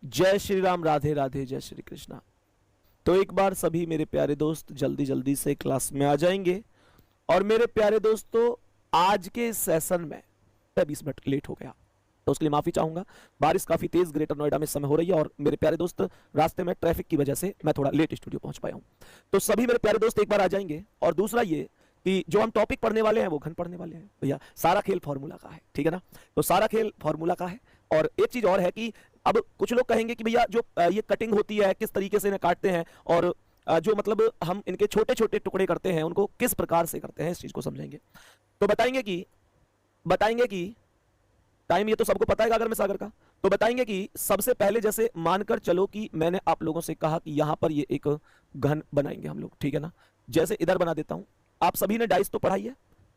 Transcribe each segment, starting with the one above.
जय श्री राम, राधे राधे, जय श्री कृष्णा। तो एक बार सभी मेरे प्यारे दोस्त जल्दी जल्दी से क्लास में आ जाएंगे। और मेरे प्यारे दोस्तों, आज के इस सेशन में 20 मिनट लेट हो गया तो उसके लिए माफी चाहूंगा। बारिश काफी तेज ग्रेटर नोएडा में इस समय हो रही है और मेरे प्यारे दोस्त रास्ते में ट्रैफिक की वजह से मैं थोड़ा लेट स्टूडियो पहुंच पाया हूं। तो सभी मेरे प्यारे दोस्त एक बार आ जाएंगे। और दूसरा ये कि जो हम टॉपिक पढ़ने वाले हैं वो घन पढ़ने वाले हैं भैया। सारा खेल फॉर्मूला का है, ठीक है ना। तो सारा खेल फॉर्मूला का है। और एक चीज और है कि अब कुछ लोग कहेंगे कि भैया जो ये कटिंग होती है किस तरीके से इन्हें काटते हैं और जो मतलब हम इनके छोटे छोटे टुकड़े करते हैं उनको किस प्रकार से करते हैं, इस चीज को समझेंगे। तो बताएंगे कि टाइम ये तो सबको पता है गागर में सागर का। तो बताएंगे कि सबसे पहले जैसे मानकर चलो कि मैंने आप लोगों से कहा कि यहां पर ये एक घन बनाएंगे हम लोग, ठीक है ना। जैसे इधर बना देता हूं। आप सभी ने डाइस तो पढ़ाई है।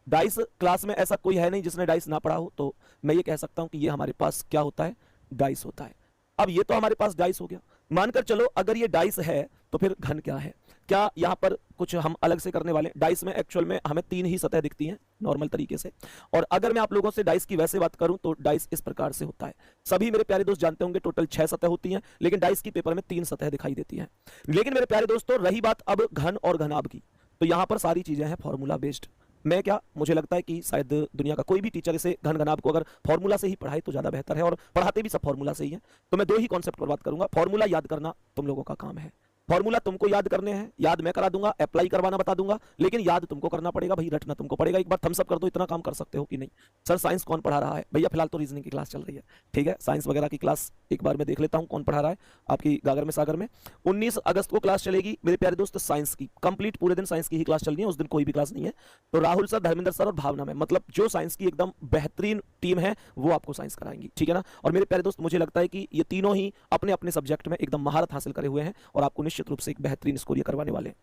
डाइस क्लास में ऐसा कोई है नहीं जिसने डाइस ना पढ़ा हो। तो मैं ये कह सकता हूं कि ये हमारे पास क्या होता है, डाइस होता है। अब ये तो हमारे पास डाइस हो गया। मानकर चलो अगर ये डाइस है तो फिर घन क्या है। क्या यहां पर कुछ हम अलग से करने वाले। डाइस में एक्चुअल में हमें 3 ही सतह दिखती हैं नॉर्मल तरीके से। और अगर मैं आप लोगों से डाइस की वैसे बात करूं तो डाइस इस प्रकार से होता है। सभी मेरे प्यारे दोस्त जानते होंगे टोटल 6 सतह होती हैं, लेकिन डाइस की पेपर में 3 सतह दिखाई देती हैं। लेकिन मेरे प्यारे दोस्तों रही बात अब घन और घनाभ की, तो यहां पर सारी चीजें हैं फॉर्मूला बेस्ड। मैं क्या, मुझे लगता है कि शायद दुनिया का कोई भी टीचर इसे घन घनाभ को अगर फॉर्मूला से ही पढ़ाए तो ज्यादा बेहतर है। और पढ़ाते भी सब फॉर्मूला से ही है। तो मैं 2 ही कॉन्सेप्ट पर बात करूंगा। फॉर्मूला याद करना तुम लोगों का काम है। फॉर्मूला तुमको याद करने हैं, याद मैं करा दूंगा, अप्लाई करवाना बता दूंगा, लेकिन याद तुमको करना पड़ेगा भाई, रटना तुमको पड़ेगा। एक बार थम्स अप कर दो, इतना काम कर सकते हो कि नहीं। सर साइंस कौन पढ़ा रहा है भैया? फिलहाल तो रीजनिंग की क्लास चल रही है, ठीक है। साइंस वगैरह की क्लास एक बार मैं देख लेता हूं कौन पढ़ा रहा है आपकी गागर में सागर में। 19 अगस्त को क्लास चलेगी मेरे प्यारे दोस्त साइंस की, कंप्लीट पूरे दिन साइंस की ही क्लास चल रही है। उस दिन कोई भी क्लास नहीं है। तो राहुल सर, धर्मेंद्र सर और भावना में, मतलब जो साइंस की एकदम बेहतरीन टीम है वो आपको साइंस कराएंगी, ठीक है ना। और मेरे प्यारे दोस्त मुझे लगता है कि ये तीनों ही अपने अपने सब्जेक्ट में एकदम महारत हासिल करे हुए हैं और आपको निश्चित रूप से एक बेहतरीन स्कोर ये करवाने वाले हैं।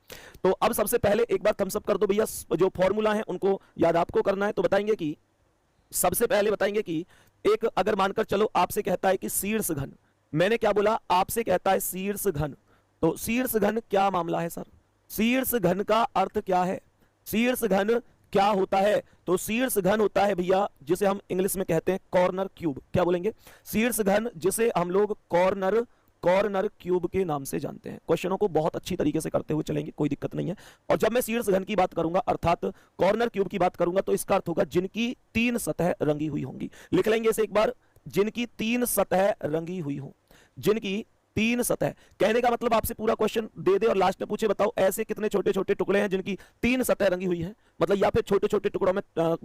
तो अब सबसे पहले एक बार थम्स अप कर दो भैया, जो फॉर्मूला है उनको याद आपको करना है। तो बताएंगे कि सबसे पहले बताएंगे कि एक अगर मानकर चलो आपसे कहता है कि शीर्ष घन, मैंने क्या बोला, आपसे कहता है शीर्ष घन। तो शीर्ष घन क्या मामला है सर? शीर्ष घन का अर्थ क्या है? शीर्ष घन क्या होता है? तो शीर्ष घन होता है भैया जिसे हम इंग्लिश में कहते हैं कॉर्नर क्यूब। क्या बोलेंगे? शीर्ष घन जिसे हम लोग कॉर्नर क्यूब के नाम से जानते हैं। क्वेश्चनों को बहुत अच्छी तरीके से करते हुए चलेंगे, कोई दिक्कत नहीं है। और जब मैं शीर्ष घन की बात करूंगा अर्थात कॉर्नर क्यूब की बात करूंगा तो इसका अर्थ होगा जिनकी 3 सतह रंगी हुई होंगी। लिख लेंगे इसे एक बार, जिनकी 3 सतह रंगी हुई हो। जिनकी 3 सतह, कहने का मतलब आपसे पूरा क्वेश्चन दे दे और लास्ट में पूछे बताओ ऐसे कितने छोटे छोटे टुकड़े हैं जिनकी 3 सतह रंगी हुई है, मतलब या फिर छोटे छोटे टुकड़ों में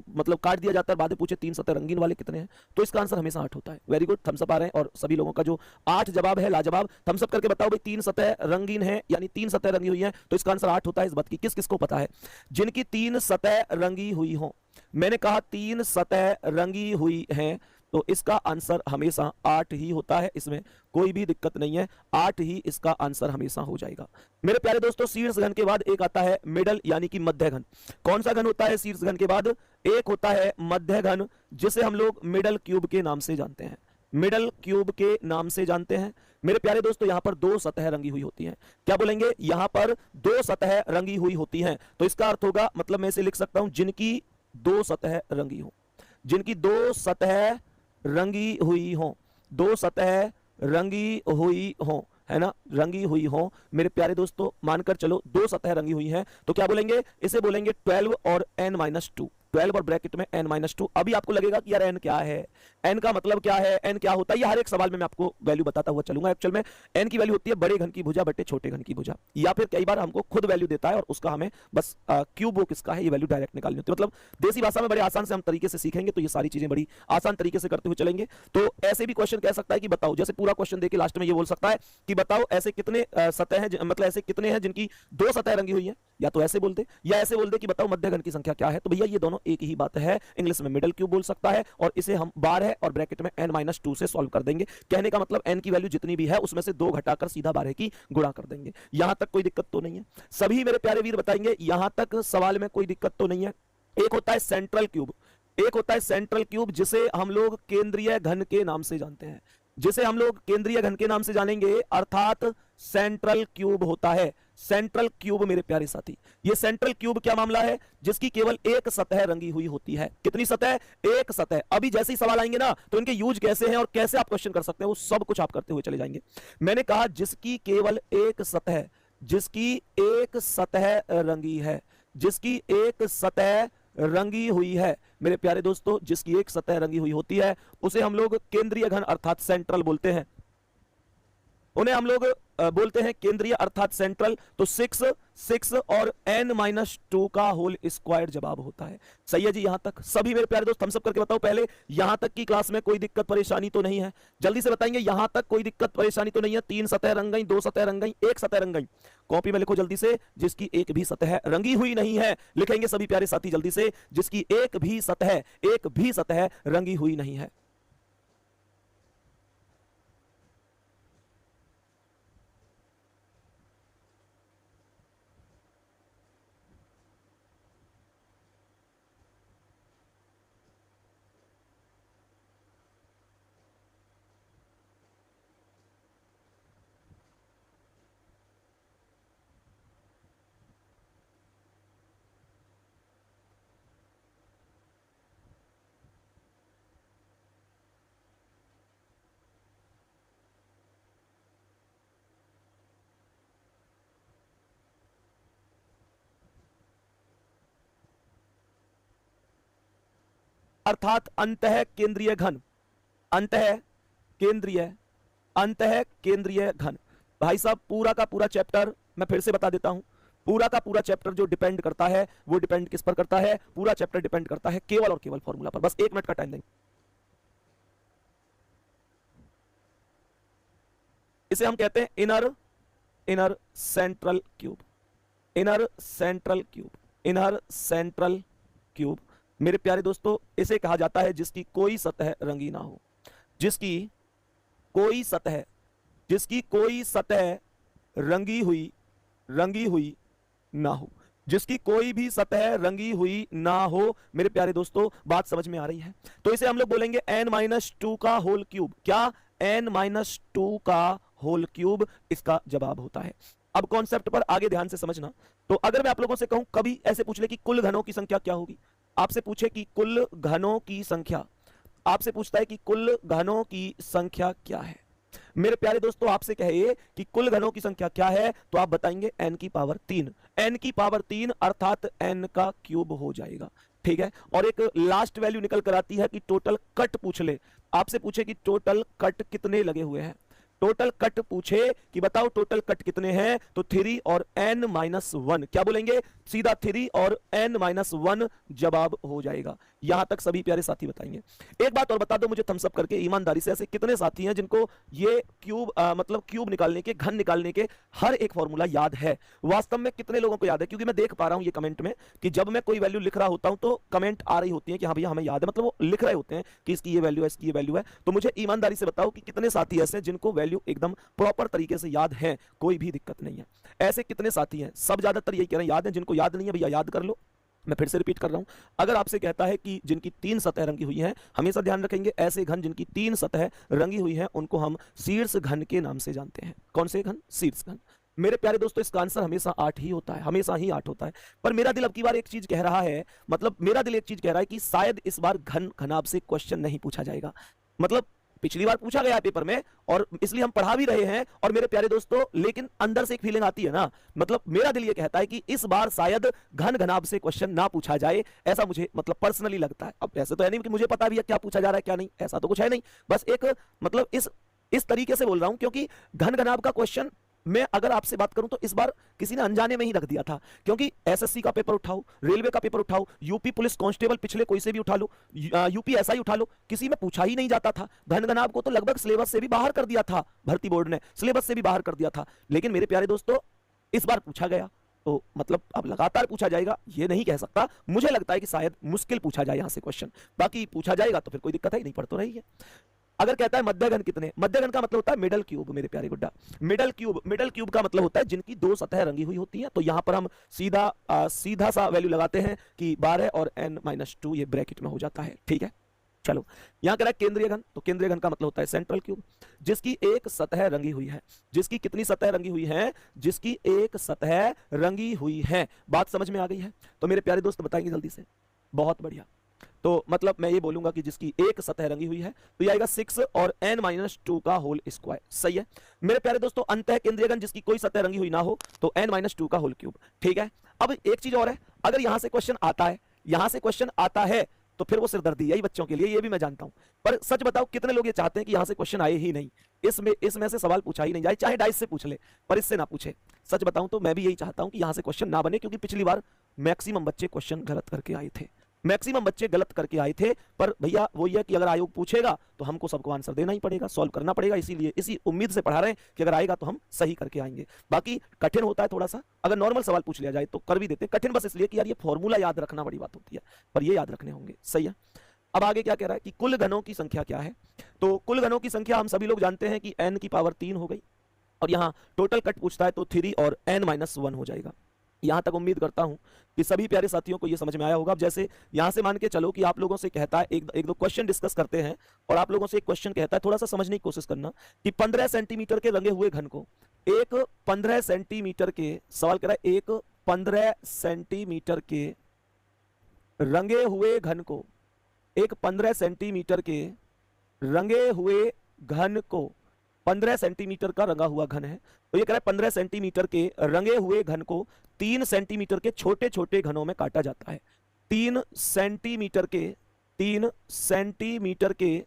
मतलब काट दिया जाता है, बाद में पूछे 3 सतह रंगीन वाले कितने हैं, तो इसका आंसर हमेशा 8 होता है। वेरी गुड, थम्स अप आ रहे हैं और सभी लोगों का जो 8 जवाब है लाजवाब। थम्स अप करके बताओ भाई 3 सतह रंगीन है यानी 3 सतह रंगी हुई है, तो इसका आंसर 8 होता है। इस बात की किस किस को पता है? जिनकी 3 सतह रंगी हुई हो, मैंने कहा 3 सतह रंगी हुई है, तो इसका आंसर हमेशा 8 ही होता है। इसमें कोई भी दिक्कत नहीं है, 8 ही इसका आंसर हमेशा हो जाएगा। मेरे प्यारे दोस्तों शीर्ष घन के बाद एक आता है मिडल यानी कि मध्य घन। कौन सा घन होता है शीर्ष घन के बाद? एक होता है मध्य घन जिसे हम लोग मिडल क्यूब के नाम से जानते हैं। मिडल क्यूब के नाम से जानते हैं। मेरे प्यारे दोस्तों यहां पर 2 सतह रंगी हुई होती हैं। क्या बोलेंगे? यहां पर 2 सतह रंगी हुई होती हैं, तो इसका अर्थ होगा, मतलब मैं इसे लिख सकता हूं जिनकी 2 सतह रंगी हो। जिनकी 2 सतह रंगी हुई हो, 2 सतह रंगी हुई हो, है ना, रंगी हुई हो। मेरे प्यारे दोस्तों मानकर चलो 2 सतह रंगी हुई हैं, तो क्या बोलेंगे? इसे बोलेंगे 12 और n-2। 12 और ब्रैकेट में n-2। अभी आपको लगेगा कि यार n क्या है, n का मतलब क्या है, n क्या होता है, ये हर एक सवाल में मैं आपको वैल्यू बताता हुआ चलूंगा। एक्चुअल में n की वैल्यू होती है बड़े घन की भुजा बटे छोटे घन की भुजा, या फिर कई बार हमको खुद वैल्यू देता है और उसका हमें बस क्यूब वो किसका है ये वैल्यू डायरेक्ट निकालनी होती है। मतलब देसी भाषा में बड़े आसान से हम तरीके से सीखेंगे तो ये सारी चीजें बड़ी आसान तरीके से करते हुए चलेंगे। तो ऐसे भी क्वेश्चन कह सकता है कि बताओ, जैसे पूरा क्वेश्चन देके लास्ट में ये बोल सकता है कि बताओ ऐसे कितने सतह हैं, मतलब ऐसे कितने हैं जिनकी 2 सतह रंगी हुई है, या तो ऐसे बोल दे या ऐसे बोल दे कि बताओ मध्य घन की संख्या क्या है। तो भैया ये दोनों एक ही बात है। इंग्लिश में मिडल क्यूब बोल सकता है और इसे हम 12 और ब्रैकेट में n-2 से सॉल्व कर देंगे। कहने का मतलब n की वैल्यू जितनी भी है उसमें से 2 घटाकर सीधा 12 की गुणा कर देंगे। यहां तक कोई दिक्कत तो नहीं है? सभी मेरे प्यारे वीर बताएंगे यहां तक सवाल में कोई दिक्कत तो नहीं है? एक होता है सेंट्रल क्यूब, एक होता है सेंट्रल क्यूब जिसे हम लोग केंद्रीय घन के नाम से जानते हैं। जिसे हम लोग केंद्रीय घन के नाम से जानेंगे, अर्थात सेंट्रल क्यूब होता है। सेंट्रल क्यूब मेरे प्यारे साथी, ये सेंट्रल क्यूब क्या मामला है, जिसकी केवल एक सतह रंगी हुई होती है। कितनी सतह? एक सतह। अभी जैसे ही सवाल आएंगे ना, तो इनके यूज कैसे हैं और कैसे आप क्वेश्चन कर सकते हैं, वो सब कुछ आप करते हुए चले जाएंगे। मैंने कहा जिसकी केवल एक सतह, जिसकी एक सतह रंगी है, जिसकी एक सतह रंगी हुई है मेरे प्यारे दोस्तों, जिसकी एक सतह रंगी हुई होती है, उसे हम लोग केंद्रीय घन अर्थात सेंट्रल बोलते हैं। उन्हें हम लोग बोलते हैं केंद्रीय अर्थात सेंट्रल। तो 6 और n-2 का होल स्क्वायर जवाब होता है। सही है जी? यहां तक सभी मेरे प्यारे दोस्त हम सब करके बताओ पहले, यहां तक की क्लास में कोई दिक्कत परेशानी तो नहीं है? जल्दी से बताएंगे, यहां तक कोई दिक्कत परेशानी तो नहीं है? 3 सतह रंग गई, 2 सतह रंग गई, 1 सतह रंग गई। कॉपी में लिखो जल्दी से, जिसकी एक भी सतह रंगी हुई नहीं है। लिखेंगे सभी प्यारे साथी जल्दी से, जिसकी एक भी सतह रंगी हुई नहीं है। अर्थात अंतः केंद्रीय घन, अंतः केंद्रीय, अंतः केंद्रीय घन। भाई साहब पूरा का पूरा चैप्टर मैं फिर से बता देता हूं, पूरा का पूरा चैप्टर जो डिपेंड करता है वो डिपेंड किस पर करता है? पूरा चैप्टर डिपेंड करता है केवल और केवल फॉर्मूला पर। बस 1 मिनट का टाइम देंगे। इसे हम कहते हैं inner central cube, inner central cube, inner central cube. मेरे प्यारे दोस्तों इसे कहा जाता है जिसकी कोई सतह रंगी ना हो, जिसकी कोई सतह, जिसकी कोई सतह रंगी हुई ना हो, जिसकी कोई भी सतह रंगी हुई ना हो। मेरे प्यारे दोस्तों बात समझ में आ रही है? तो इसे हम लोग बोलेंगे n-2 का होल क्यूब। क्या? n-2 का होल क्यूब इसका जवाब होता है। अब कॉन्सेप्ट पर आगे ध्यान से समझना। तो अगर मैं आप लोगों से कहूं, कभी ऐसे पूछ ले कि कुल घनों की संख्या क्या होगी, आपसे पूछे कि कुल घनों की संख्या, आपसे पूछता है कि कुल घनों की संख्या क्या है। मेरे प्यारे दोस्तों आपसे कहे कि कुल घनों की संख्या क्या है, तो आप बताएंगे n की पावर 3, n की पावर 3 अर्थात n का क्यूब हो जाएगा। ठीक है? और एक लास्ट वैल्यू निकल कर आती है कि टोटल कट पूछ ले, आपसे पूछे कि टोटल कट कितने लगे हुए हैं, टोटल कट पूछे कि बताओ टोटल कट कितने हैं, तो 3 और n-1। क्या बोलेंगे? सीधा 3 और n-1 जवाब हो जाएगा। यहां तक सभी प्यारे साथी बताएंगे। एक बात और बता दो मुझे थम्स अप करके ईमानदारी से, ऐसे कितने साथी हैं जिनको ये क्यूब मतलब क्यूब निकालने के, घन निकालने के हर एक फॉर्मूला याद है? वास्तव में कितने लोगों को याद है? क्योंकि मैं देख पा रहा हूं ये कमेंट में कि जब मैं कोई वैल्यू लिख रहा होता हूं तो कमेंट आ रही होती है कि हाँ भैया हमें याद है, मतलब वो लिख रहे होते हैं कि इसकी ये वैल्यू है, इसकी ये वैल्यू है। तो मुझे ईमानदारी से बताओ कि कितने साथी ऐसे जिनको वैल्यू एकदम प्रॉपर तरीके से याद है, कोई भी दिक्कत नहीं है? ऐसे कितने साथी हैं? सब ज्यादातर यही कह रहे हैं याद है, जिनको याद नहीं है भैया याद कर लो। मैं फिर से रिपीट कर रहा हूं, अगर आपसे कहता है कि जिनकी 3 सतह रंगी हुई हैं, हमेशा ध्यान रखेंगे ऐसे घन जिनकी 3 सतह रंगी हुई हैं उनको हम शीर्ष घन के नाम से जानते हैं। कौन से घन? शीर्ष घन। मेरे प्यारे दोस्तों इसका आंसर हमेशा 8 ही होता है, हमेशा ही 8 होता है। पर मेरा दिल अब की बार एक चीज कह रहा है, मतलब मेरा दिल एक चीज कह रहा है कि शायद इस बार घन घनाभ से क्वेश्चन नहीं पूछा जाएगा। मतलब पिछली बार पूछा गया पेपर में और इसलिए हम पढ़ा भी रहे हैं। और मेरे प्यारे दोस्तों लेकिन अंदर से एक फीलिंग आती है ना, मतलब मेरा दिल ये कहता है कि इस बार शायद घन घनाभ से क्वेश्चन ना पूछा जाए, ऐसा मुझे मतलब पर्सनली लगता है। अब ऐसे तो है नहीं कि मुझे पता भी है क्या पूछा जा रहा है क्या नहीं, ऐसा तो कुछ है नहीं। बस एक मतलब इस तरीके से बोल रहा हूं क्योंकि घन घनाभ का क्वेश्चन मैं अगर आपसे बात करूं तो इस बार किसी ने अनजाने में ही रख दिया था। क्योंकि एसएससी का पेपर उठाओ, रेलवे का पेपर उठाओ, यूपी पुलिस कांस्टेबल पिछले कोई से भी उठा लो, यूपी एसआई उठा लो, किसी में पूछा ही नहीं जाता था। घन घनाभ को तो लगभग सिलेबस से भी बाहर कर दिया था, भर्ती बोर्ड ने सिलेबस से भी बाहर कर दिया था। लेकिन मेरे प्यारे दोस्तों इस बार पूछा गया, तो मतलब अब लगातार पूछा जाएगा ये नहीं कह सकता। मुझे लगता है कि शायद मुश्किल पूछा जाए यहां से क्वेश्चन, बाकी पूछा जाएगा तो फिर कोई दिक्कत है नहीं, पढ़ तो रही है। अगर कहता है मध्यघन कितने, मध्यघन का मतलब होता है मिडल क्यूब। मेरे प्यारे गुड्डा मिडल क्यूब का मतलब होता है जिनकी 2 सतह रंगी हुई होती हैं। तो यहां पर हम सीधा सा वैल्यू लगाते हैं कि 12 और n-2 ये ब्रैकेट में हो जाता है। ठीक है? चलो, यहां कह रहा है केंद्रीय घन, तो केंद्रीय घन का मतलब होता है सेंट्रल क्यूब, जिसकी एक सतह रंगी हुई है। जिसकी कितनी सतह रंगी हुई है? जिसकी एक सतह रंगी हुई है। बात समझ में आ गई है? तो मेरे प्यारे दोस्त बताएंगे जल्दी से। बहुत बढ़िया। तो मतलब मैं ये बोलूंगा कि जिसकी एक सतह रंगी हुई है तो ये आएगा 6 और n-2 का होल स्क्वायर। सही है मेरे प्यारे दोस्तों। अंतः केंद्रीय घन जिसकी कोई सतह रंगी हुई ना हो तो n-2 का होल क्यूब। ठीक है, अब एक चीज और है, अगर यहां से क्वेश्चन आता है, यहां से क्वेश्चन आता है तो फिर वो सिरदर्दी यही बच्चों के लिए, ये भी मैं जानता हूं। पर सच बताओ कितने लोग ये चाहते हैं कि यहां से क्वेश्चन आए ही नहीं, इसमें से सवाल पूछा ही नहीं जाए, चाहे डाइस से पूछ ले पर इससे ना पूछे। सच बताऊं तो मैं भी यही चाहता हूं कि यहां से क्वेश्चन ना बने, क्योंकि पिछली बार मैक्सिमम बच्चे क्वेश्चन गलत करके आए थे, मैक्सिमम बच्चे गलत करके आए थे। पर भैया वो ये कि अगर आयोग पूछेगा तो हमको सबको आंसर देना ही पड़ेगा, सॉल्व करना पड़ेगा, इसीलिए इसी उम्मीद से पढ़ा रहे हैं कि अगर आएगा तो हम सही करके आएंगे। बाकी कठिन होता है थोड़ा सा, अगर नॉर्मल सवाल पूछ लिया जाए तो कर भी देते हैं, कठिन बस इसलिए कि यार ये फॉर्मूला याद रखना बड़ी बात होती है, पर ये याद रखने होंगे। सही है, अब आगे क्या कह रहा है कि कुल घनों की संख्या क्या है। तो कुल घनों की संख्या हम सभी लोग जानते हैं कि n की पावर 3 हो गई, और यहां टोटल कट पूछता है तो 3 और n-1 हो जाएगा। यहां तक उम्मीद करता हूं कि सभी प्यारे साथियों को यह समझ में आया होगा। अब जैसे यहां से मान के चलो कि आप लोगों से कहता है, एक दो क्वेश्चन डिस्कस करते हैं और आप लोगों से एक क्वेश्चन कहता है, थोड़ा सा समझने की कोशिश करना कि 15 सेंटीमीटर के रंगे हुए घन को एक 15 सेंटीमीटर के, सवाल कर रहा है एक 15 सेंटीमीटर के रंगे हुए घन को, एक 15 सेंटीमीटर के रंगे हुए घन को, 15 सेंटीमीटर का रंगा हुआ घन है, तो ये कह रहा है 15 सेंटीमीटर के रंगे हुए घन को 3 सेंटीमीटर के छोटे छोटे घनों में काटा जाता है। 3 सेंटीमीटर के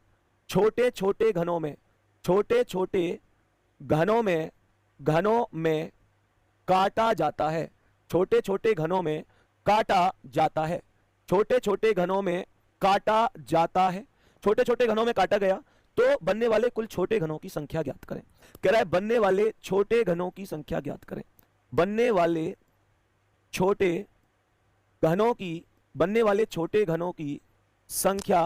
छोटे छोटे घनों में, छोटे छोटे घनों में काटा जाता है, छोटे छोटे घनों में काटा जाता है, छोटे छोटे घनों में काटा जाता है। छोटे छोटे घनों में काटा गया तो बनने वाले कुल छोटे घनों की संख्या ज्ञात करें। कह रहा है बनने वाले छोटे घनों की संख्या ज्ञात करें, बनने वाले छोटे घनों की संख्या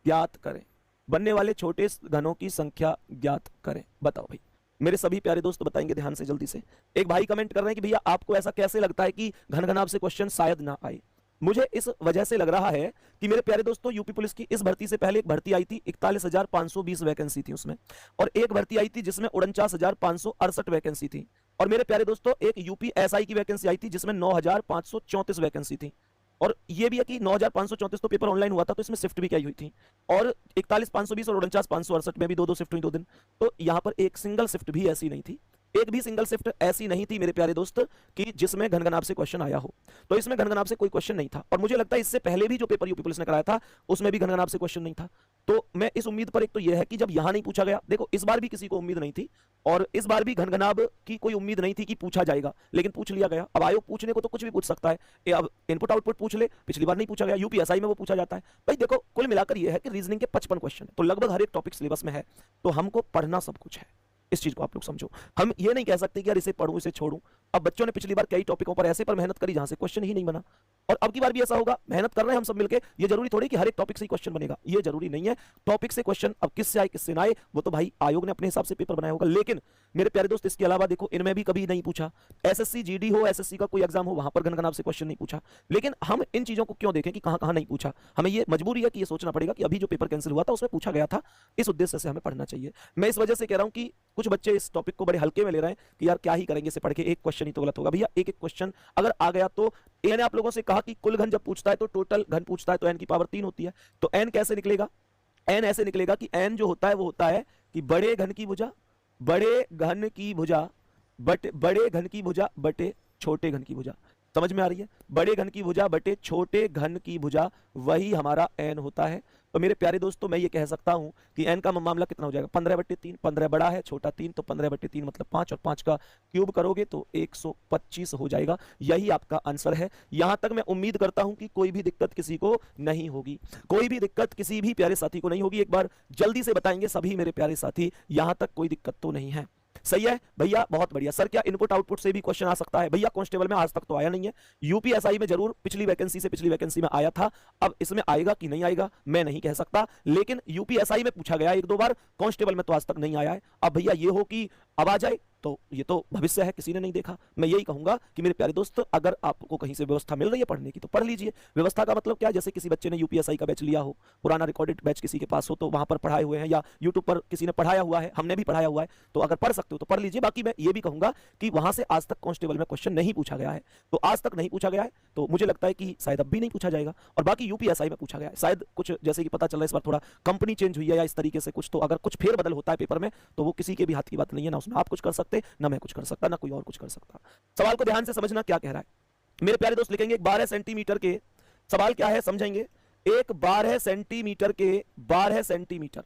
ज्ञात करें, बनने वाले छोटे घनों की संख्या ज्ञात करें। बताओ भाई मेरे सभी प्यारे दोस्त बताएंगे ध्यान से जल्दी से। एक भाई कमेंट कर रहे हैं कि भैया आपको ऐसा कैसे लगता है कि घन घनाभ से क्वेश्चन शायद ना आए। मुझे इस वजह से लग रहा है कि मेरे प्यारे दोस्तों यूपी पुलिस की इस भर्ती से पहले एक भर्ती आई थी, 41,520 वैकेंसी थी उसमें, और एक भर्ती आई थी जिसमें 49,568 वैकेंसी थी, और मेरे प्यारे दोस्तों एक यूपी एसआई की वैकेंसी आई थी जिसमें 9,534 वैकेंसी थी। और ये भी है कि 9,534 तो पेपर ऑनलाइन हुआ था, तो इसमें शिफ्ट भी क्या हुई थी, और 41,520 और 49,568 में भी दो शिफ्ट हुई 2 दिन। तो यहां पर एक सिंगल शिफ्ट भी ऐसी नहीं थी, एक भी सिंगल शिफ्ट ऐसी नहीं थी मेरे प्यारे दोस्त कि जिसमें घन घनाभ से क्वेश्चन आया हो। तो इसमें घन घनाभ से कोई क्वेश्चन नहीं था, और मुझे लगता है इससे पहले भी जो पेपर यूपी पुलिस ने कराया था उसमें भी घन घनाभ से क्वेश्चन नहीं था। तो मैं इस उम्मीद पर, एक तो यह है कि जब यहां नहीं पूछा गया, देखो इस बार भी किसी को उम्मीद नहीं थी, और इस बार भी घन घनाभ की कोई उम्मीद नहीं थी कि पूछा जाएगा, लेकिन पूछ लिया गया। अब आयोग पूछने को तो कुछ भी पूछ सकता है, अब इनपुट आउटपुट पूछ ले, पिछली बार नहीं पूछा गया, यूपीएसआई में वो पूछा जाता है। भाई देखो कुल मिलाकर यह है कि रीजनिंग के 55 क्वेश्चन है, तो लगभग हर एक टॉपिक सिलेबस में है, तो हमको पढ़ना सब कुछ है। इस चीज को आप लोग समझो, हम ये नहीं कह सकते कि यार इसे पढ़ूं इसे छोड़ूं। अब बच्चों ने पिछली बार कई टॉपिकों पर ऐसे पर मेहनत करी जहां से क्वेश्चन ही नहीं बना, और अब की बार भी ऐसा होगा, मेहनत कर रहे हैं हम सब मिलके। ये जरूरी थोड़ी कि हर एक टॉपिक से ही क्वेश्चन बनेगा, ये जरूरी नहीं है। टॉपिक से क्वेश्चन अब किससे आए किससे ना आए वो तो भाई आयोग ने अपने हिसाब से पेपर बनाया होगा, लेकिन मेरे प्यारे दोस्त इसके अलावा देखो इनमें भी कभी नहीं पूछा। एसएससी जीडी हो, एसएससी का कोई एग्जाम हो, वहां पर घन घनाभ से क्वेश्चन नहीं पूछा। लेकिन हम इन चीजों को क्यों देखें कि कहां कहां नहीं पूछा, हमें ये मजबूरी है कि ये सोचना पड़ेगा कि अभी जो पेपर कैंसिल हुआ था उसमें पूछा गया था, इस उद्देश्य से हमें पढ़ना चाहिए। मैं इस वजह से कह रहा हूं कि कुछ बच्चे इस टॉपिक को बड़े हल्के में ले रहे हैं कि यार क्या ही करेंगे इसे पढ़ के, एक क्वेश्चन ही तो गलत होगा। भैया एक एक क्वेश्चन अगर आ गया तो मैंने आप लोगों से कहा कि कुल घन जब पूछता है तो टोटल घन पूछता है तो n की पावर 3 होती है। तो n कैसे निकलेगा, n ऐसे निकलेगा कि n जो होता है वो होता है कि बड़े घन की भुजा बटे छोटे घन की भुजा। समझ में आ रही है, बड़े घन की भुजा बटे छोटे घन की भुजा, वही हमारा n होता है। तो मेरे प्यारे दोस्तों मैं ये कह सकता हूं कि n का मामला कितना हो जाएगा, 15/3। 15 बड़ा है, छोटा 3, तो 15/3 मतलब 5, और 5 का क्यूब करोगे तो 125 हो जाएगा। यही आपका आंसर है। यहां तक मैं उम्मीद करता हूं कि कोई भी दिक्कत किसी को नहीं होगी, कोई भी दिक्कत किसी भी प्यारे साथी को नहीं होगी। एक बार जल्दी से बताएंगे सभी मेरे प्यारे साथी, यहां तक कोई दिक्कत तो नहीं है। सही है भैया, बहुत बढ़िया। सर क्या इनपुट आउटपुट से भी क्वेश्चन आ सकता है? भैया कांस्टेबल में आज तक तो आया नहीं है, यूपीएसआई में जरूर पिछली वैकेंसी में आया था। अब इसमें आएगा कि नहीं आएगा मैं नहीं कह सकता, लेकिन यूपीएसआई में पूछा गया 1-2 बार, कांस्टेबल में तो आज तक नहीं आया है। अब भैया ये हो कि अब आ जाए तो ये तो भविष्य है, किसी ने नहीं देखा। मैं यही कहूंगा कि मेरे प्यारे दोस्त, अगर आपको कहीं से व्यवस्था मिल रही है पढ़ने की तो पढ़ लीजिए। व्यवस्था का मतलब क्या, जैसे किसी बच्चे ने यूपीएसआई का बैच लिया हो, पुराना रिकॉर्डेड बैच किसी के पास हो तो वहां पर पढ़ाए हुए हैं, या यूट्यूब पर किसी ने पढ़ाया हुआ है, हमने भी पढ़ाया हुआ है, तो अगर पढ़ सकते हो तो पढ़ लीजिए। बाकी मैं ये भी कहूंगा कि वहां से आज तक कांस्टेबल में क्वेश्चन नहीं पूछा गया है, तो आज तक नहीं पूछा गया है, तो मुझे लगता है कि शायद अब भी नहीं पूछा जाएगा। और बाकी यूपीएसआई में पूछा गया है, शायद कुछ जैसे कि पता चल रहा है इस बार थोड़ा कंपनी चेंज हुई है या इस तरीके से कुछ, तो अगर कुछ फेरबदल होता है पेपर में तो वो किसी के भी हाथ की बात नहीं है, ना उसमें आप कुछ कर सकते, ना मैं कुछ कर सकता, ना कोई और कुछ कर सकता। सवाल को ध्यान से समझना क्या कह रहा है। मेरे प्यारे दोस्त लिखेंगे 12 सेंटीमीटर के, सवाल क्या है समझेंगे। एक 12 सेंटीमीटर के 12 सेंटीमीटर,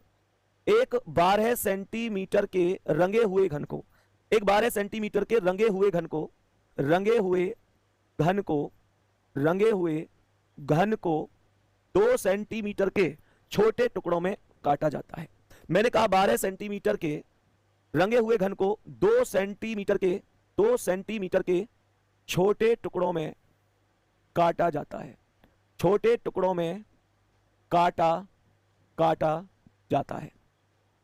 एक 12 सेंटीमीटर के रंगे हुए घन को, एक 12 सेंटीमीटर के रंगे हुए घन को, रंगे हुए घन को, रंगे हुए घन को 2 सेंटीमीटर के छोटे टुकड़ों में काटा जाता है। मैंने कहा 12 सेंटीमीटर के रंगे हुए घन को 2 सेंटीमीटर के छोटे टुकड़ों में काटा जाता है। छोटे टुकड़ों में काटा जाता है,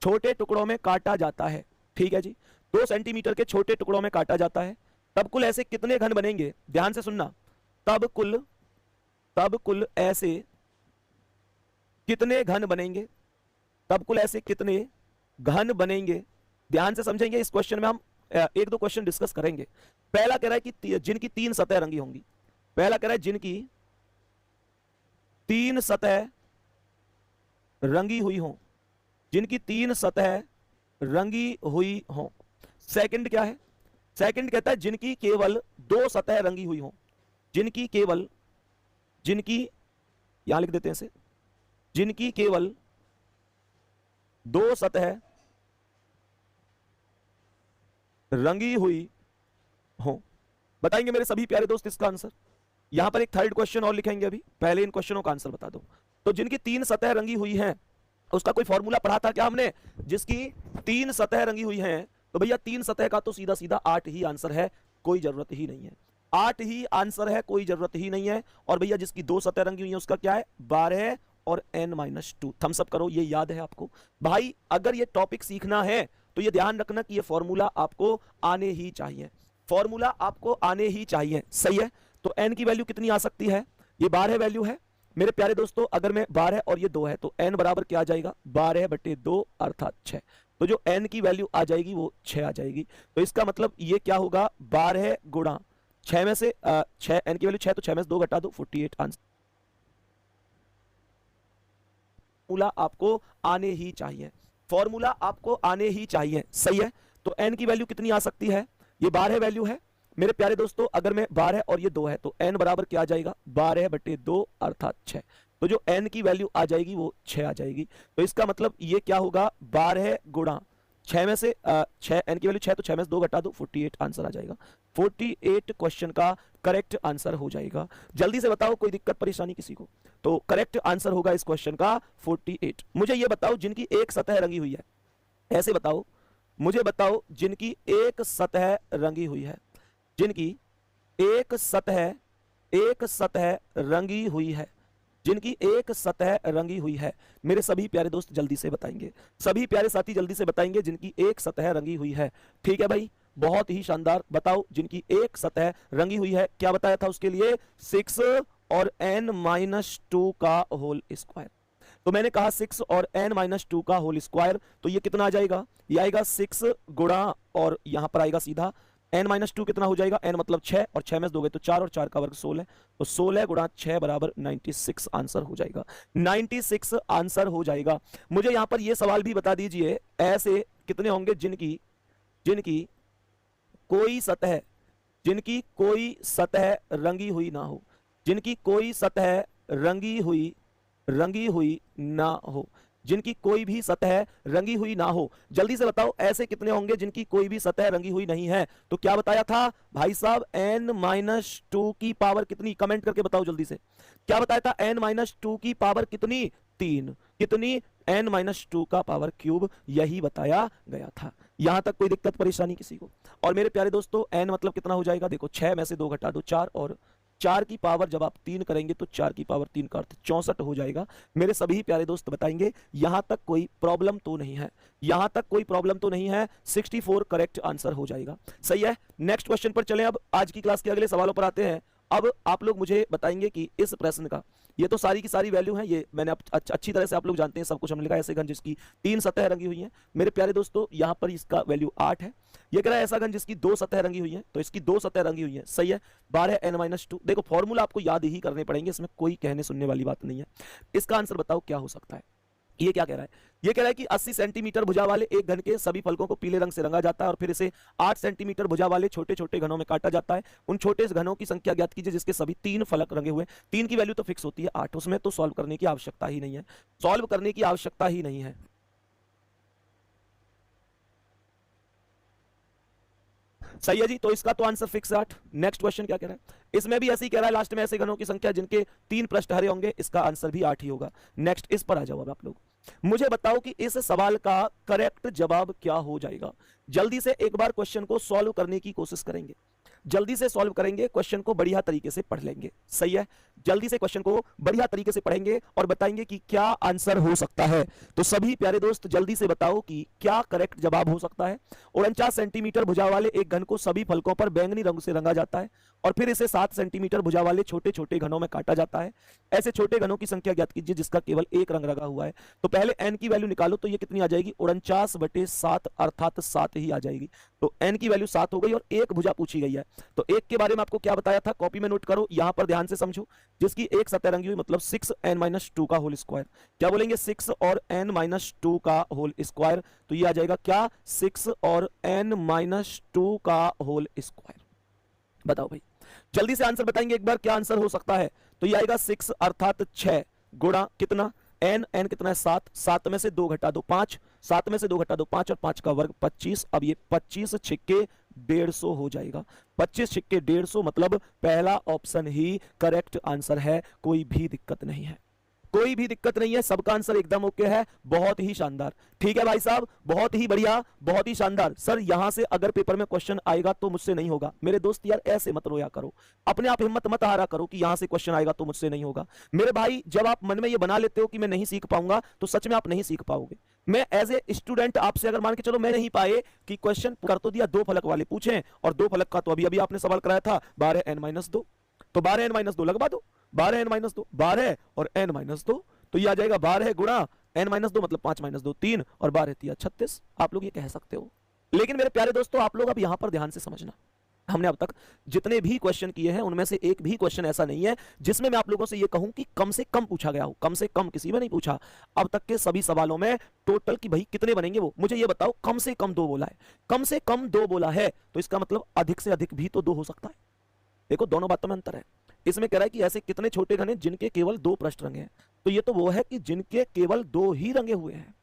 छोटे टुकड़ों में काटा जाता है। ठीक है जी, 2 सेंटीमीटर के छोटे टुकड़ों में काटा जाता है। तब कुल ऐसे कितने घन बनेंगे, ध्यान से सुनना। तब कुल ऐसे कितने घन बनेंगे, तब कुल ऐसे कितने घन बनेंगे, ध्यान से समझेंगे। इस क्वेश्चन में हम एक दो क्वेश्चन डिस्कस करेंगे। पहला कह रहा है कि जिनकी 3 सतह रंगी होंगी, पहला कह रहा है जिनकी 3 सतह रंगी हुई हो, जिनकी 3 सतह रंगी हुई हो। सेकंड क्या है, सेकंड कहता है जिनकी केवल 2 सतह रंगी हुई हो, जिनकी केवल, जिनकी यहां लिख देते हैं इसे, जिनकी केवल 2 सतह रंगी हुई हो। बताएंगे मेरे सभी प्यारे दोस्त इसका आंसर। यहां पर एक थर्ड क्वेश्चन और लिखेंगे, अभी पहले इन क्वेश्चनों का आंसर बता दो। तो जिनकी 3 सतह रंगी हुई हैं, उसका कोई फॉर्मूला पढ़ा था क्या हमने, जिसकी 3 सतह रंगी हुई हैं, तो भैया 3 सतह का तो सीधा सीधा 8 ही आंसर है, कोई जरूरत ही नहीं है। 8 ही आंसर है, कोई जरूरत ही नहीं है। और भैया जिसकी 2 सतह रंगी हुई है उसका क्या है, 12 और n-2। थम्स अप करो, ये याद है आपको भाई। अगर ये टॉपिक सीखना है तो ये ध्यान रखना कि ये फॉर्मूला आपको आने ही चाहिए, फॉर्मूला आपको आने ही चाहिए, सही है। तो n की वैल्यू कितनी आ सकती है, ये 12 वैल्यू है मेरे प्यारे दोस्तों। अगर मैं 12 और ये 2 है तो n बराबर क्या आ जाएगा, 12/2 अर्थात 6। तो जो n की वैल्यू आ जाएगी वो 6 आ जाएगी। तो इसका मतलब ये क्या होगा, 12 गुणा 6 में से 6, n की वैल्यू 6, तो 6 में से 2 घटा दो, 48 आंसर। फॉर्मूला आपको आने ही चाहिए, फॉर्मूला आपको आने ही चाहिए, सही है। तो n की वैल्यू कितनी आ सकती है, ये 12 वैल्यू है मेरे प्यारे दोस्तों। अगर मैं 12 और ये 2 है तो n बराबर क्या आ जाएगा, 12/2 अर्थात 6। तो जो n की वैल्यू आ जाएगी वो 6 आ जाएगी। तो इसका मतलब ये क्या होगा, 12 गुणा 6 में से 6, n की वैल्यू 6, तो 6 में से 2 घटा दो, 48 आंसर आ जाएगा। 48 क्वेश्चन का करेक्ट आंसर हो जाएगा। जल्दी से बताओ, कोई दिक्कत परेशानी किसी को, तो करेक्ट आंसर होगा इस क्वेश्चन का 48। मुझे ये बताओ जिनकी एक सतह रंगी हुई है, ऐसे बताओ, मुझे बताओ जिनकी एक सतह रंगी हुई है, जिनकी एक सतह रंगी हुई है, जिनकी एक सतह रंगी हुई है। मेरे सभी प्यारे दोस्त जल्दी से बताएंगे, सभी प्यारे साथी जल्दी से बताएंगे जिनकी एक सतह रंगी हुई है। ठीक है भाई, बहुत ही शानदार। बताओ जिनकी एक सतह रंगी हुई है, क्या बताया था उसके लिए, 6 और n-2 का होल स्क्वायर। तो मैंने कहा 6 और n-2 का होल स्क्वायर, तो ये कितना आ जाएगा, ये आएगा 6 गुणा, और यहां पर आएगा सीधा n-2 कितना हो जाएगा, n मतलब 6, और 6 में से 2 गए तो 4, और 4 का वर्ग 16, तो 16 गुणा 6 बराबर 96 आंसर हो जाएगा, 96 आंसर हो जाएगा। मुझे यहां पर ये सवाल भी बता दीजिए, ऐसे कितने होंगे जिनकी कोई सतह, जिनकी कोई सतह रंगी हुई ना हो, जिनकी कोई सतह रंगी हुई ना हो, जिनकी कोई भी सतह रंगी हुई ना हो। जल्दी से बताओ ऐसे कितने होंगे जिनकी कोई भी सतह रंगी हुई नहीं है। तो क्या बताया था भाई साहब, n-2 की पावर कितनी, कमेंट करके बताओ जल्दी से, क्या बताया था, n-2 की पावर कितनी, 3, कितनी, n-2 का पावर क्यूब, यही बताया गया था। यहां तक कोई दिक्कत परेशानी किसी को। और मेरे प्यारे दोस्तों n मतलब कितना हो जाएगा, देखो 6 में से 2 घटा दो 4, और 4 की पावर जब आप 3 करेंगे तो 4 की पावर 3 का अर्थ 64 हो जाएगा। मेरे सभी प्यारे दोस्त बताएंगे यहां तक कोई प्रॉब्लम तो नहीं है, यहां तक कोई प्रॉब्लम तो नहीं है। 64 करेक्ट आंसर हो जाएगा। सही है, नेक्स्ट क्वेश्चन पर चलें। अब आज की क्लास के अगले सवालों पर आते हैं। अब आप लोग मुझे बताएंगे कि इस प्रश्न का, ये तो सारी की सारी वैल्यू है, ये मैंने अच्छी तरह से आप लोग जानते हैं, सब कुछ हमने लिखा है। ऐसे घन जिसकी 3 सतह रंगी हुई हैं मेरे प्यारे दोस्तों, यहां पर इसका वैल्यू 8 है। ये कह रहा है ऐसा घन जिसकी 2 सतह रंगी हुई है, तो इसकी 2 सतह रंगी हुई है। सही है, 12n-2। देखो फॉर्मूला आपको याद ही करने पड़ेंगे, इसमें कोई कहने सुनने वाली बात नहीं है। इसका आंसर बताओ क्या हो सकता है। ये क्या कह रहा है, ये कह रहा है कि 80 सेंटीमीटर भुजा वाले एक घन के सभी फलकों को पीले रंग से रंगा जाता है और फिर इसे 8 सेंटीमीटर भुजा वाले छोटे छोटे घनों में काटा जाता है। उन छोटे घनों की संख्या ज्ञात कीजिए जिसके सभी 3 फलक रंगे हुए। 3 की वैल्यू तो फिक्स होती है, 8 उसमें तो सॉल्व करने की आवश्यकता ही नहीं है, सॉल्व करने की आवश्यकता ही नहीं है। सही है जी, तो इसका तो आंसर फिक्स 8। नेक्स्ट क्वेश्चन क्या कह रहा है, इसमें भी ऐसे ही कह रहा है, लास्ट में ऐसे घनों की संख्या जिनके 3 पृष्ठ हरे होंगे, इसका आंसर भी 8 ही होगा। नेक्स्ट इस पर आ जाओ। अब आप लोग मुझे बताओ कि इस सवाल का करेक्ट जवाब क्या हो जाएगा। जल्दी से एक बार क्वेश्चन को सॉल्व करने की कोशिश करेंगे, जल्दी से सॉल्व करेंगे, क्वेश्चन को बढ़िया तरीके से पढ़ लेंगे। सही है, जल्दी से क्वेश्चन को बढ़िया तरीके से पढ़ेंगे और बताएंगे कि क्या आंसर हो सकता है। तो सभी प्यारे दोस्त जल्दी से बताओ कि क्या करेक्ट जवाब हो सकता है। 49 सेंटीमीटर भुजा वाले एक घन को सभी फलकों पर बैंगनी रंग से रंगा जाता है और फिर इसे 7 सेंटीमीटर भुजा वाले छोटे छोटे घनों में काटा जाता है। ऐसे छोटे घनों की संख्या ज्ञात कीजिए जिसका केवल एक रंग लगा हुआ है। तो पहले n की वैल्यू निकालो, तो ये कितनी आ जाएगी, 49/7 अर्थात 7 ही आ जाएगी। तो n की वैल्यू 7 हो गई और एक भुजा पूछी गई है। तो एक के बारे में आपको क्या बताया था, कॉपी में नोट करो, यहां पर ध्यान से समझो। जिसकी एक सतह रंगी हुई मतलब 6n-2 का होल स्क्वायर। क्या बोलेंगे, 6 और n-2 का होल स्क्वायर। तो ये आ जाएगा क्या, 6 और n-2 का होल स्क्वायर। बताओ भाई, जल्दी से आंसर बताएंगे एक बार, क्या आंसर हो सकता है। तो ये आएगा 6 अर्थात 6 गुणा कितना, n कितना है 7, 7 में से 2 घटा दो 5, 7 में से 2 घटा दो 5 और 5 का वर्ग 25। अब ये 25 छिक्के 150 हो जाएगा। 25 छिक्के 150 मतलब पहला ऑप्शन ही करेक्ट आंसर है, कोई भी दिक्कत नहीं है, कोई भी दिक्कत नहीं है, सबका आंसर एकदम ओके है। बहुत ही शानदार, ठीक है भाई साहब, बहुत ही बढ़िया, बहुत ही शानदार। सर यहां से अगर पेपर में क्वेश्चन आएगा तो मुझसे नहीं होगा। मेरे दोस्त यार ऐसे मत रोया करो, अपने आप हिम्मत मत हारा करो कि यहां से क्वेश्चन आएगा तो मुझसे नहीं होगा। मेरे भाई जब आप मन में ये बना लेते हो कि मैं नहीं सीख पाऊंगा तो सच में आप नहीं सीख पाओगे। मैं एज ए स्टूडेंट आपसे अगर मान के चलो मैं नहीं पाए कि क्वेश्चन कर तो दिया, 2 फलक वाले पूछे और 2 फलक का तो अभी अभी आपने सवाल कराया था 12n-2, तो 12n-2 लगवा दो, 12n-2 12 और n-2, तो ये आ जाएगा 12 गुणा n-2 मतलब 5-2 3 और 12 36। आप लोग ये कह सकते हो, लेकिन मेरे प्यारे दोस्तों आप लोग अब यहां पर ध्यान से समझना, हमने अब तक जितने भी क्वेश्चन किए हैं उनमें से एक भी क्वेश्चन ऐसा नहीं है जिसमें मैं आप लोगों से ये कहूं कि कम से कम पूछा गया हो। कम से कम किसी में नहीं पूछा। अब तक के सभी सवालों में टोटल की भाई कितने बनेंगे वो मुझे ये बताओ। कम से कम 2 बोला है, कम से कम 2 बोला है, तो इसका मतलब अधिक से अधिक भी तो 2 हो सकता है। देखो दोनों बातों में अंतर है। इसमें कह रहा है कि ऐसे कितने छोटे घन हैं जिनके केवल 2 पृष्ठ रंगे हैं, तो ये तो वो है कि जिनके केवल 2 ही रंगे हुए हैं,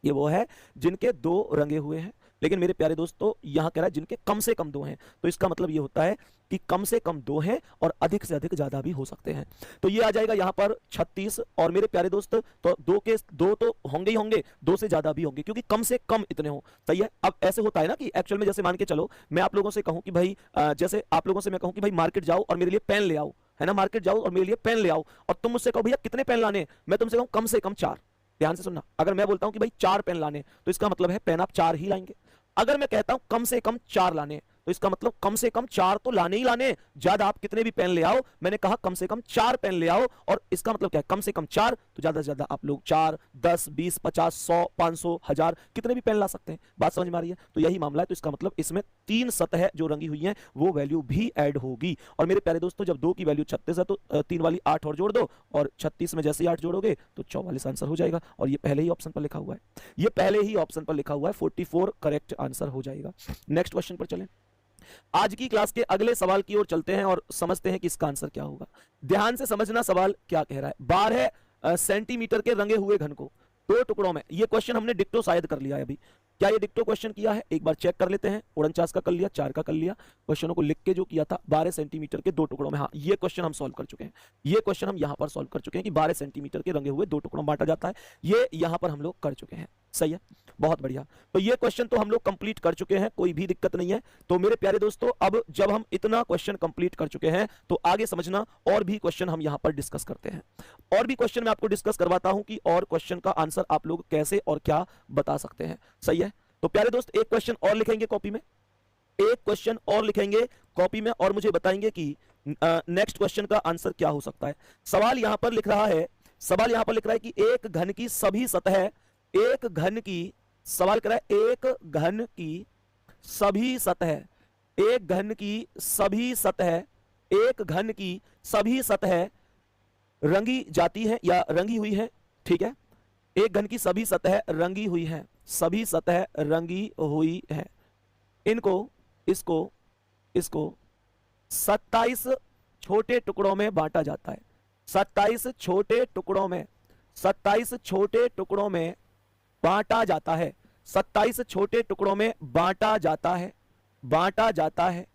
ये वो है जिनके 2 रंगे हुए हैं। लेकिन मेरे प्यारे दोस्तों यहां कह रहा है जिनके कम से कम 2 हैं, तो इसका मतलब ये होता है कि कम से कम 2 हैं और अधिक से अधिक ज्यादा भी हो सकते हैं। तो ये आ जाएगा यहां पर 36 और मेरे प्यारे दोस्त तो 2 के 2 तो होंगे ही होंगे, 2 से ज्यादा भी होंगे क्योंकि कम से कम इतने हो। सही है, अब ऐसे होता है ना कि एक्चुअल में जैसे मान के चलो मैं आप लोगों से कहूं कि भाई जैसे आप लोगों से मैं कहूं कि भाई मार्केट जाओ और मेरे लिए पेन ले आओ, है ना, मार्केट जाओ और मेरे लिए पेन ले आओ, और तुम मुझसे कहो भैया कितने पेन लाने, मैं तुमसे कहूं कम से कम 4। ध्यान से सुनना, अगर मैं बोलता हूं कि भाई 4 पेन लाने तो इसका मतलब है पेन आप 4 ही लाएंगे। अगर मैं कहता हूं कम से कम 4 लाने तो इसका मतलब कम से कम 4 तो लाने ही लाने, ज्यादा आप कितने भी पेन ले आओ, मैंने कहा कम से कम 4 पेन ले आओ, और इसका मतलब क्या है, कम से कम 4 तो ज्यादा से ज्यादा आप लोग 4 10 20 50 100 500 1000 कितने भी पेन ला सकते हैं। बात समझ में आ रही है, तो यही मामला है। तो इसका मतलब इसमें 3 सतह जो रंगी हुई है वो वैल्यू भी ऐड होगी। और मेरे प्यारे दोस्तों जब 2 की वैल्यू 36 है तो 3 वाली 8 और जोड़ दो, और 36 में जैसे ही 8 जोड़ोगे तो 44 आंसर हो जाएगा। और ये पहले ही ऑप्शन पर लिखा हुआ है, ये पहले ही ऑप्शन पर लिखा हुआ है, 44 करेक्ट आंसर हो जाएगा। नेक्स्ट क्वेश्चन पर चलें। आज की क्लास के अगले सवाल की ओर चलते हैं और समझते हैं कि इसका आंसर क्या होगा। ध्यान से समझना सवाल क्या कह रहा है। 12 सेंटीमीटर के रंगे हुए घन को 2 टुकड़ों में, ये क्वेश्चन हमने डिक्टो शायद कर लिया है अभी। क्या ये डिक्टो क्वेश्चन किया है, एक बार चेक कर लेते हैं। 49 का कर लिया, 4 का कर लिया, क्वेश्चनों को लिख के जो किया था 12 सेंटीमीटर के 2 टुकड़ों में। हाँ, ये क्वेश्चन हम सॉल्व कर चुके हैं, ये क्वेश्चन हम यहां पर सॉल्व कर चुके हैं कि 12 सेंटीमीटर के रंगे हुए 2 टुकड़ों में बांटा जाता है, ये यहां पर हम लोग कर चुके हैं। सही है, बहुत बढ़िया। तो ये क्वेश्चन तो हम लोग कंप्लीट कर चुके हैं, कोई भी दिक्कत नहीं है। तो मेरे प्यारे दोस्तों, अब जब हम इतना क्वेश्चन कंप्लीट कर चुके हैं तो आगे समझना और भी क्वेश्चन हम यहां पर डिस्कस करते हैं। और भी क्वेश्चन मैं आपको डिस्कस करवाता हूं कि और क्वेश्चन का आंसर आप लोग कैसे और क्या बता सकते हैं। सही है, तो प्यारे दोस्त एक क्वेश्चन और लिखेंगे कॉपी में, एक क्वेश्चन और लिखेंगे कॉपी में और मुझे बताएंगे कि नेक्स्ट क्वेश्चन का आंसर क्या हो सकता है। सवाल यहां पर लिख रहा है, सवाल यहां पर लिख रहा है कि एक घन की सभी सतह, एक घन की, सवाल कर रहा है एक घन की सभी सतह, एक घन की सभी सतह, एक घन की सभी सतह रंगी जाती है या रंगी हुई है। ठीक है, एक घन की सभी सतह रंगी हुई है, सभी सतह रंगी हुई है। इनको, इसको, इसको 27 छोटे टुकड़ों में बांटा जाता है, 27 छोटे टुकड़ों में, 27 छोटे टुकड़ों में बांटा जाता है, 27 छोटे टुकड़ों में बांटा जाता है, बांटा जाता है।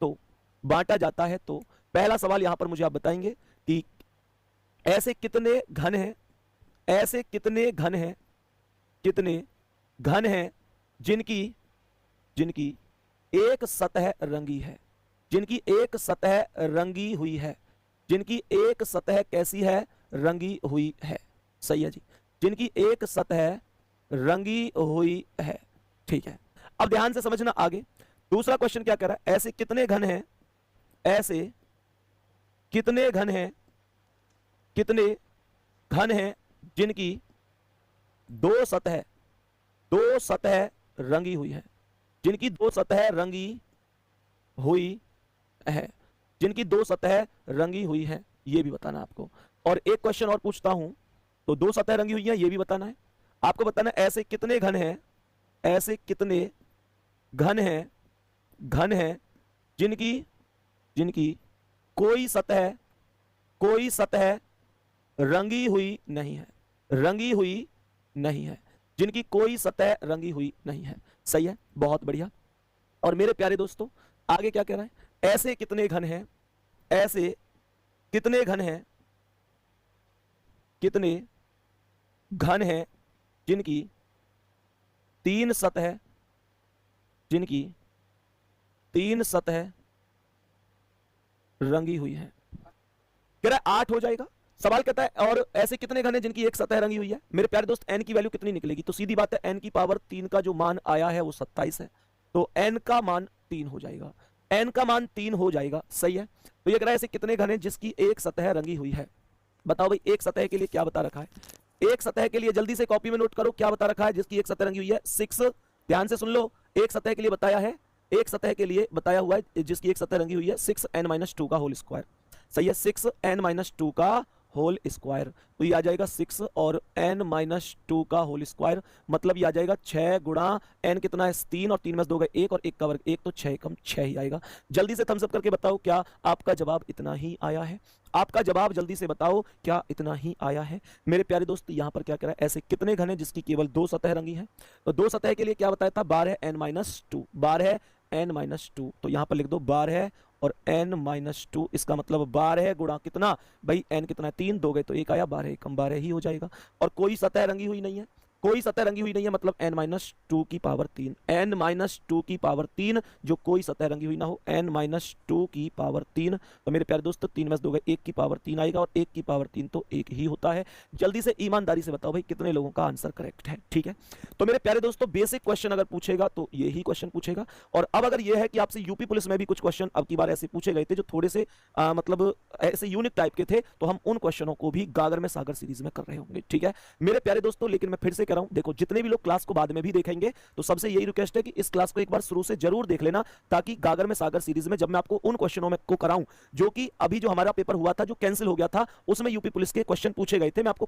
तो बांटा जाता है, तो पहला सवाल यहां पर मुझे आप बताएंगे कि ऐसे कितने घन हैं, ऐसे कितने घन हैं, कितने घन हैं जिनकी, जिनकी एक सतह रंगी है, जिनकी एक सतह रंगी हुई है, जिनकी एक सतह कैसी है, रंगी हुई है। सही है जी, जिनकी एक सतह रंगी हुई है। ठीक है, अब ध्यान से समझना आगे। दूसरा क्वेश्चन क्या कह रहा है, ऐसे कितने घन हैं, ऐसे कितने घन हैं, कितने घन हैं जिनकी दो सतह, दो सतह रंगी हुई है, जिनकी दो सतह रंगी हुई है, जिनकी दो सतह रंगी हुई है, ये भी बताना आपको। और एक क्वेश्चन और पूछता हूं, तो दो सतह रंगी हुई है ये भी बताना है आपको। बताना है ऐसे कितने घन हैं, ऐसे कितने घन हैं, घन हैं जिनकी, जिनकी कोई सतह, कोई सतह रंगी हुई नहीं है, रंगी हुई नहीं है, जिनकी कोई सतह रंगी हुई नहीं है। सही है, बहुत बढ़िया। और मेरे प्यारे दोस्तों आगे क्या कह रहा है, ऐसे कितने घन हैं, ऐसे कितने घन हैं, कितने घन हैं जिनकी तीन सतह, जिनकी तीन सतह रंगी हुई है। कह रहा है 8 हो जाएगा। सवाल कहता है और ऐसे कितने घन हैं जिनकी एक सतह रंगी हुई है। मेरे प्यारे दोस्त n की वैल्यू कितनी निकलेगी, तो सीधी बात है n की पावर 3 का जो मान आया है वो 27 है, तो n का मान 3 हो जाएगा, n का मान 3 हो जाएगा। सही है, तो ये कह रहा है ऐसे कितने घन हैं जिसकी एक सतह रंगी हुई है। बताओ भाई एक सतह के लिए क्या बता रखा है, एक सतह के लिए जल्दी से कॉपी में नोट करो क्या बता रखा है जिसकी एक सतह रंगी हुई है। 6, ध्यान से सुन लो, एक सतह के लिए बताया है, एक सतह के लिए बताया हुआ है जिसकी एक सतह रंगी हुई है 6n-2 का होल स्क्वायर। सही है, 6n-2 का होल स्क्वायर, तो ये आ जाएगा 6 और n-2 का होल स्क्वायर, मतलब ये आ जाएगा 6 गुणा n कितना है 3 और 3 में 2 गए 1 और 1 का वर्ग 1, तो 6 कम 6 ही आएगा। जल्दी से थम्स अप करके बताओ क्या आपका जवाब इतना ही आया है, आपका जवाब जल्दी से बताओ क्या इतना ही आया है। मेरे प्यारे दोस्त यहाँ पर क्या कह रहा है, ऐसे कितने घन है जिसकी केवल दो सतह रंगी है। तो दो सतह के लिए क्या बताया था, बार है n-2, बार है n-2, तो यहाँ पर लिख दो बार है और n-2, इसका मतलब 12 गुणा कितना भाई n कितना है 3, 2 गए तो 1 आया, 12 कम 12 ही हो जाएगा। और कोई सतह रंगी हुई नहीं है, कोई सतह रंगी हुई नहीं है, मतलब n-2 की पावर 3, n-2 की पावर 3, जो कोई सतह रंगी हुई ना हो, n-2 की पावर 3। तो मेरे प्यारे दोस्तों 3 में 2 गए 1 की पावर 3 आएगा और 1 की पावर 3 तो 1 ही होता है। जल्दी से ईमानदारी से बताओ भाई कितने लोगों का आंसर करेक्ट है। ठीक है, तो मेरे प्यारे दोस्तों बेसिक क्वेश्चन अगर पूछेगा तो यही क्वेश्चन पूछेगा। और अब अगर यह है कि आपसे यूपी पुलिस में भी कुछ क्वेश्चन अब की बार ऐसे पूछे गए थे जो थोड़े से मतलब ऐसे यूनिक टाइप के थे, तो हम उन क्वेश्चनों को भी गागर में सागर सीरीज में कर रहे होंगे। ठीक है मेरे प्यारे दोस्तों, लेकिन मैं फिर से कह रहा हूं, देखो जितने भी लोग क्लास को बाद में भी देखेंगे तो सबसे यही रिक्वेस्ट है कि इस क्लास को एक बार शुरू से जरूर देख लेना, ताकि गागर में सागर सीरीज में जब मैं आपको उन क्वेश्चनों में को कराऊं जो कि अभी जो हमारा पेपर हुआ था जो कैंसिल हो गया था, उसमें यूपी पुलिस के क्वेश्चन पूछे गए थे, मैं आपको